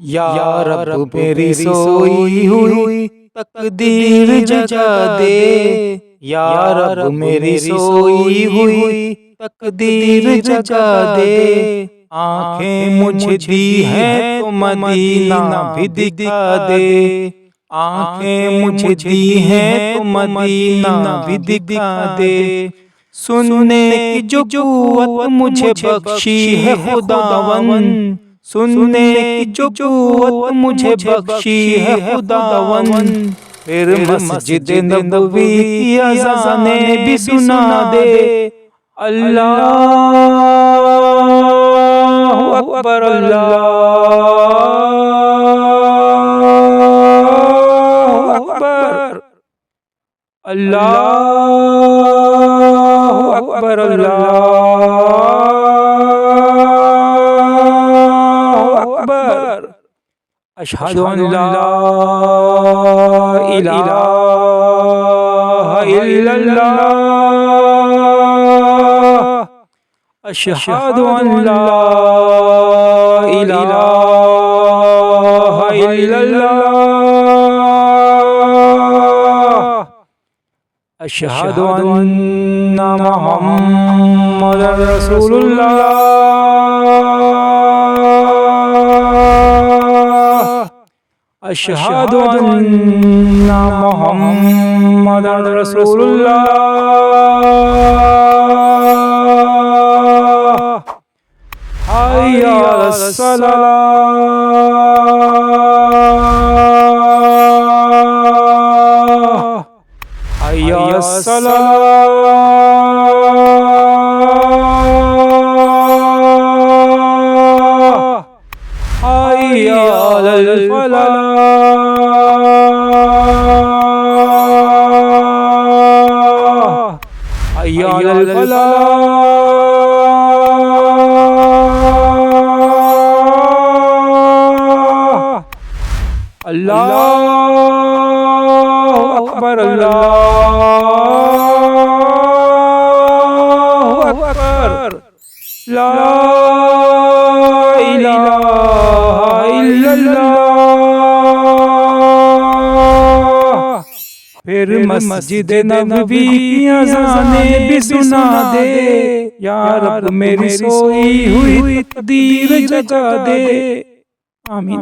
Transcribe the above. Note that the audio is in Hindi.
या रब मेरी सोई हुई तकदीर जगा दे। या रब मेरी सोई हुई तकदीर जगा दे। आंखें मुझे दी हैं तो मदीना भी दिखा दे। आंखें मुझे दी हैं तो मदीना भी दिखा दे। सुनने की जो कुव्वत मुझे बख्शी है खुदावन। सुनने की जो कुव्वत मुझे बख्शी है खुदावन। फिर मस्जिद नबवी की अज़ानें भी सुना दे। अल्लाहु अकबर अल्लाहु अकबर अल्लाहु अकबर अल्लाहु अकबर। अशहदु अन ला इलाहा इल्लल्लाह। अशहदु अन ला इलाहा इल्लल्लाह। अशहदु अन्ना मुहम्मदर रसूलुल्लाह। अशहदु अन्ना मुहम्मदर रसूलुल्लाह। हय्या अलस्सलाह हय्या अलस्सलाह हय्या अलल फलाह हय्या अलल फलाह। अल्लाहु अकबर अल्लाहु अकबर। ला इलाहा इल्लल्लाह। फिर मस्जिद नबवी की अज़ानें भी सुना दे। या रब मेरी सोई हुई तकदीर जगा दे। आमीन।